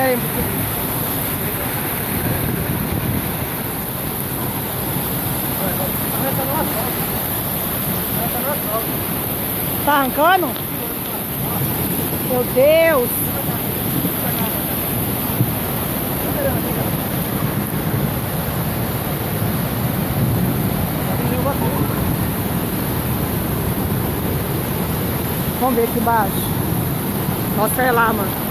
aí. Tá arrancando? Meu Deus! Vamos ver aqui embaixo. Mostra aí lá, mano.